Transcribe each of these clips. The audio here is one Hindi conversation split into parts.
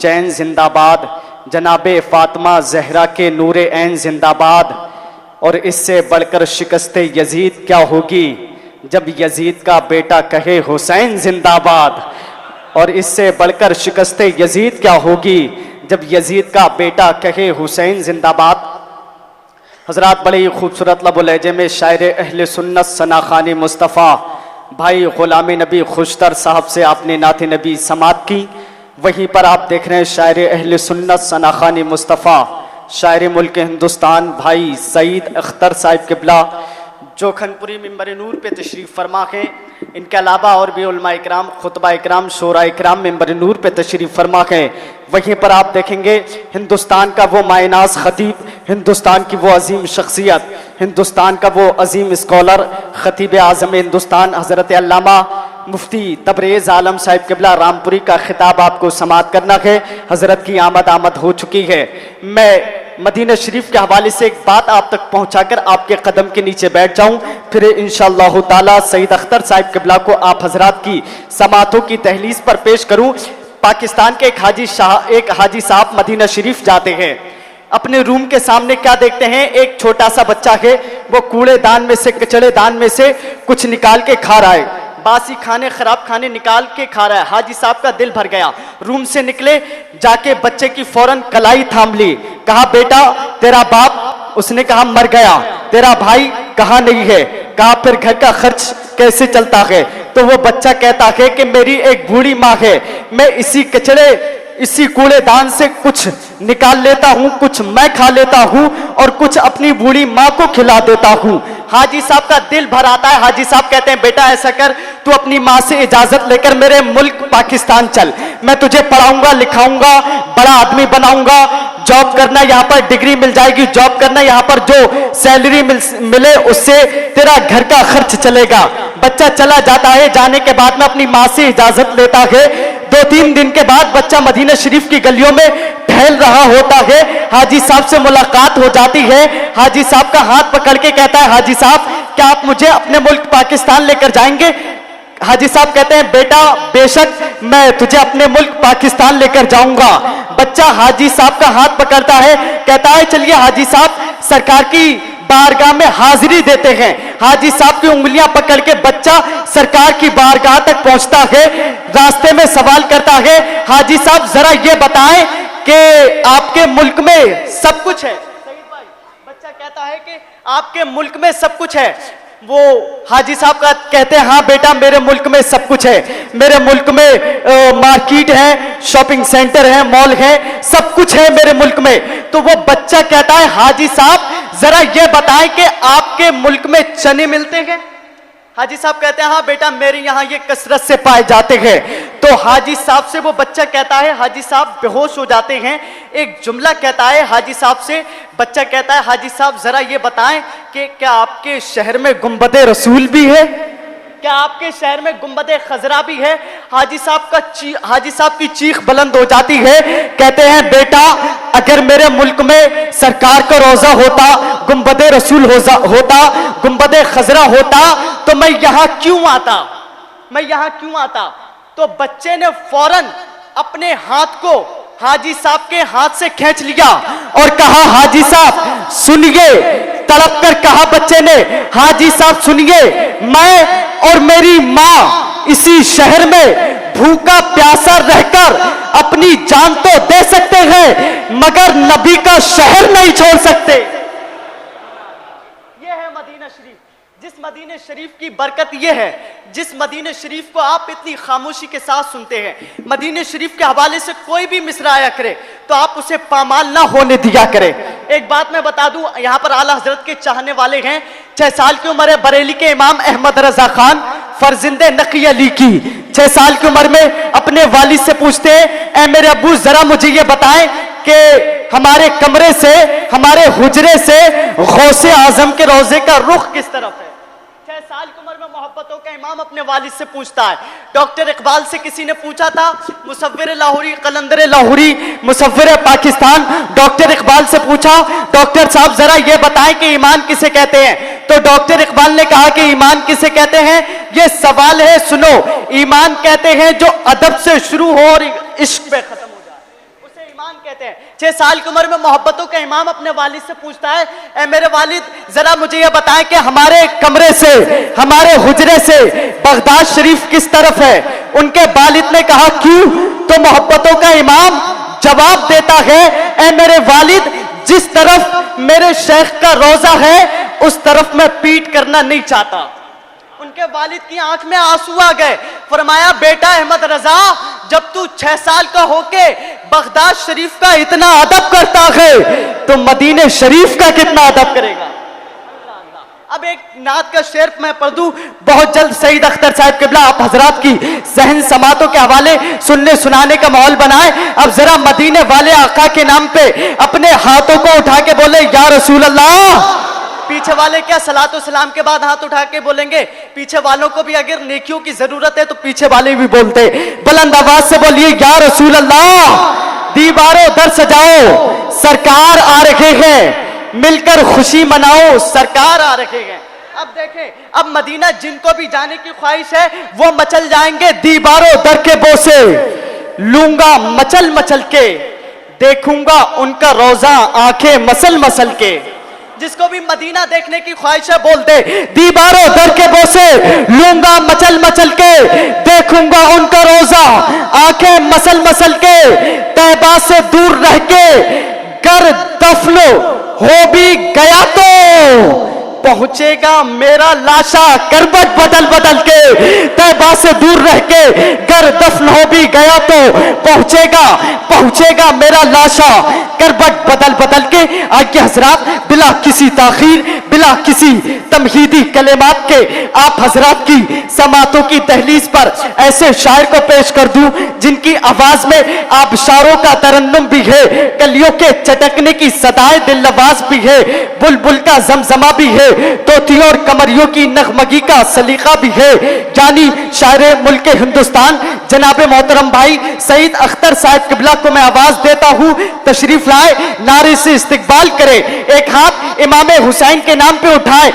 चैन जिंदाबाद, जनाबे फातिमा जहरा के नूरे ऐन जिंदाबाद। और इससे बढ़कर शिकस्ते यजीद क्या होगी जब यजीद का बेटा कहे हुसैन जिंदाबाद। और इससे बढ़कर शिकस्ते यजीद क्या होगी जब यजीद का बेटा कहे हुसैन जिंदाबाद। हजरात, बड़े ही खूबसूरत लबो लहजे में शायर अहले सुन्नत सना खानी मुस्तफ़ा भाई गुलाम नबी खुशतर साहब से आपने नात नबी समात की। वहीं पर आप देख रहे हैं शायर अहले सुन्नत सना खानी मुस्तफ़ा शायर मुल्क हिंदुस्तान भाई सईद अख्तर साहिब किबला जो खनपुरी मिंबर नूर पे तशरीफ़ फरमा है। इनके अलावा और भी उलमा इकराम, खुतबा इकराम, शोरा इकराम मिंबर नूर पे तशरीफ़ फरमा है। वहीं पर आप देखेंगे हिंदुस्तान का वो मायनाज खतीब, हिंदुस्तान की वो अजीम शख्सियत, हिंदुस्तान का वो अजीम स्कॉलर, खतीब आज़म हिंदुस्तान हज़रत अल्लामा मुफ्ती तबरेज़ आलम साहिब किबला रामपुरी का खिताब आपको समात करना है। हज़रत की आमद हो चुकी है। मैं मदीना शरीफ के हवाले से एक बात आप तक पहुंचाकर आपके कदम के नीचे बैठ जाऊं, फिर इंशाअल्लाह ताला सईद अख्तर साहिब किबला को आप हजरात की समातों की तहलीस पर पेश करूं। पाकिस्तान के एक हाजी साहब मदीना शरीफ जाते हैं। अपने रूम के सामने क्या देखते हैं, एक छोटा सा बच्चा है, वो कूड़ेदान में से, कचड़ेदान में से कुछ निकाल के खा रहा है। बासी खाने, खराब खाने निकाल के खा रहा है। हाजी साहब का दिल भर गया, रूम से निकले, जाके बच्चे की फौरन कलाई थाम ली, कहा बेटा तेरा बाप, उसने कहा मर गया, तेरा भाई कहा नहीं है, कहा फिर घर का खर्च कैसे चलता है। तो वो बच्चा कहता है कि मेरी एक बूढ़ी माँ है, मैं इसी कचड़े, इसी कूड़ेदान से कुछ निकाल लेता हूँ, कुछ मैं खा लेता हूँ और कुछ अपनी बूढ़ी माँ को खिला देता हूँ। हाजी साहब का दिल भर आता है। हाजी साहब कहते हैं बेटा ऐसा कर, तू अपनी माँ से इजाजत लेकर मेरे मुल्क पाकिस्तान चल, मैं तुझे पढ़ाऊंगा, लिखाऊंगा, बड़ा आदमी बनाऊंगा, जॉब करना, यहाँ पर डिग्री मिल जाएगी, जॉब करना, यहाँ पर जो सैलरी मिले उससे तेरा घर का खर्च चलेगा। बच्चा चला जाता है। जाने के बाद में अपनी माँ से इजाजत लेता है। 2-3 दिन के बाद बच्चा मदीना शरीफ की गलियों में टहल रहा होता है। हाजी साहब से मुलाकात हो जाती है। हाजी साहब का हाथ पकड़ के कहता है हाजी साहब क्या आप मुझे अपने मुल्क पाकिस्तान लेकर जाएंगे। हाजी साहब कहते हैं बेटा बेशक मैं तुझे अपने मुल्क पाकिस्तान लेकर जाऊंगा। बच्चा हाजी साहब का हाथ पकड़ता है, कहता है चलिए हाजी साहब सरकार की बारगाह में हाजिरी देते हैं। हाजी साहब की उंगलियां पकड़ के बच्चा सरकार की बारगाह तक पहुंचता है। रास्ते में सवाल करता है हाजी साहब जरा ये बताएं कि आपके मुल्क में सब कुछ है। सईद भाई, बच्चा कहता है कि आपके मुल्क में सब कुछ है। वो हाजी साहब का कहते हैं हाँ बेटा मेरे मुल्क में सब कुछ है, मेरे मुल्क में मार्केट है, शॉपिंग सेंटर है, मॉल है, सब कुछ है मेरे मुल्क में। तो वो बच्चा कहता है हाजी साहब जरा ये बताएं कि आपके मुल्क में चने मिलते हैं। हाजी साहब कहते हैं हाँ बेटा मेरे यहाँ ये कसरत से पाए जाते हैं। तो हाजी साहब से वो बच्चा कहता है, हाजी साहब बेहोश हो जाते हैं। एक जुमला कहता है हाजी साहब से, बच्चा कहता है हाजी साहब जरा ये बताएं कि क्या आपके शहर में गुंबदे रसूल भी है, क्या आपके शहर में गुंबदे खजरा भी है। हाजी साहब की चीख बुलंद हो जाती है। कहते हैं बेटा अगर मेरे मुल्क में सरकार का रोजा होता, गुंबदे रसूल होता, गुंबदे खजरा होता तो मैं यहाँ क्यों आता, मैं यहाँ क्यों आता। तो बच्चे ने फौरन अपने हाथ को हाजी साहब के हाथ से खींच लिया और कहा हाजी साहब सुनिए, तड़प कर कहा बच्चे ने हाजी साहब सुनिए, मैं और मेरी माँ इसी शहर में भूखा प्यासा रहकर अपनी जान तो दे सकते हैं मगर नबी का शहर नहीं छोड़ सकते। यह है मदीना शरीफ। जिस मदीना शरीफ की बरकत यह है, जिस मदीना शरीफ को आप इतनी खामोशी के साथ सुनते हैं, मदीना शरीफ के हवाले से कोई भी मिसरा आया करे तो आप उसे पामाल ना होने दिया करें। एक बात मैं बता दूं, यहाँ पर आला हजरत के चाहने वाले हैं। 6 साल की उम्र है बरेली के इमाम अहमद रजा खान फरजिंदे नकी अली की। 6 साल की उम्र में अपने वालिद से पूछते हैं ऐ मेरे अब्बू जरा मुझे ये बताएं कि हमारे कमरे से, हमारे हुजरे से गौसे आजम के रोजे का रुख किस तरफ है। 6 साल की उम्र में मोहब्बतों का इमाम अपने वालिद से पूछता है। डॉक्टर इकबाल से किसी ने पूछा था, मुसव्विर लाहौरी, कलंदर लाहौरी, मुसव्विर पाकिस्तान, डॉक्टर इकबाल से पूछा डॉक्टर साहब जरा ये बताएं कि ईमान किसे कहते हैं। तो डॉक्टर इकबाल ने कहा कि ईमान किसे कहते हैं, ये सवाल है सुनो। ईमान कहते हैं जो अदब से शुरू हो और इश्क पे खत्म हो जाए। कहते हैं 6 साल की उम्र में मोहब्बतों का इमाम अपने वालिद से पूछता है, ए मेरे वालिद जरा मुझे ये बताएं कि हमारे कमरे से, हमारे हुजरे से बगदाद शरीफ किस तरफ है। उनके वालिद ने कहा क्यों? तो मोहब्बतों का इमाम जवाब देता है, ए मेरे वालिद जिस तरफ मेरे शेख का रोजा है उस तरफ मैं पीट करना नहीं चाहता। उनके वालिद की आंख में आंसू आ गए। फरमाया, बेटा अहमद रजा, जब तू 6 साल का होके बगदाद शरीफ का इतना अदब करता है तो मदीने शरीफ का कितना अदब करेगा। अब एक नात का शेर मैं पढ़ दूं बहुत जल्द। सईद अख्तर साहब किबला आप हजरात की जहन समातों के हवाले सुनने सुनाने का माहौल बनाए। अब जरा मदीने वाले आका के नाम पे अपने हाथों को उठा के बोले, या रसूल अल्लाह। पीछे वाले क्या सलातो सलाम के बाद हाथ उठा के बोलेंगे? पीछे वालों को भी अगर नेकियों की जरूरत है तो पीछे वाले भी बोलते। बुलंद आवाज से बोलिए, या रसूल अल्लाह। दीवारों दर सजाओ, सरकार आ रहे हैं, मिलकर खुशी मनाओ, सरकार आ रहे हैं। अब देखें, अब मदीना जिनको भी जाने की ख्वाहिश है वो मचल जाएंगे दीवारों दर के बोसे। लूंगा मचल मचल के, देखूंगा उनका रोजा आंखें मसल मसल के। जिसको भी मदीना देखने की ख्वाहिश है बोल दे, दीवारों दर के बोसे, लूंगा मचल मचल के, देखूंगा उनका रोजा आंखें मसल मसल के। तैबा से दूर रह के कर दफनो हो भी गया तो पहुंचेगा मेरा लाशा करबट बदल बदल के। तैबा से दूर रह के घर दफन हो भी गया तो पहुंचेगा मेरा लाशा करबट बदल बदल के। आगे हजरात बिला किसी ताखीर, बिला किसी तमहीदी कलेमात के आप हजरात की समातों की दहलीज पर ऐसे शायर को पेश कर दूं जिनकी आवाज में आबशारों का तरन्नुम भी है, कलियों के चटकने की सदाएं दिल नवाज भी है, बुलबुल का जमजमा भी है, तोतियों और कमरियों की नगमगी का सलीका भी है। जानी शायर मुल्क हिंदुस्तान जनाब मोहतरम भाई सईद अख्तर साहब किबला को मैं आवाज देता हूं, तशरीफ लाए, नारे से इस्तकबाल करे। एक हाथ इमाम हुसैन के नाम पे उठाए,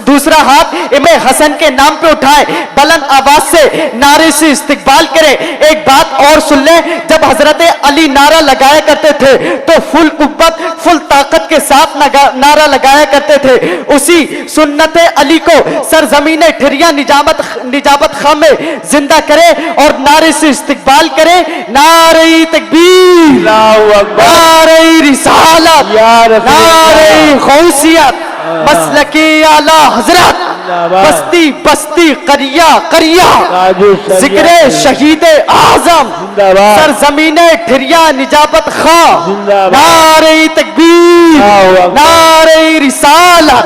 दूसरा हाथ इमाम हसन के नाम पे उठाए, बुलंद आवाज से नारे से इस्तकबाल करे। एक बात और सुन ले, जब हजरत अली नारा लगाया करते थे तो फुल कुव्वत फुल ताकत के साथ नारा लगाया करते थे। उसी सुन्नत अली को सरजमीन ठिरिया निजाबत खां में जिंदा करे और नारे से इस्तकबाल करे। नारे तकबीर, नारे रिसालत, नारे गौसियत, मसलके आला हजरत, बस्ती बस्ती करिया करिया, जिक्रे शहीद आजम, सरजमीने ठिरिया निजाबत खां। नारे तकबीर, नारे रिसालत।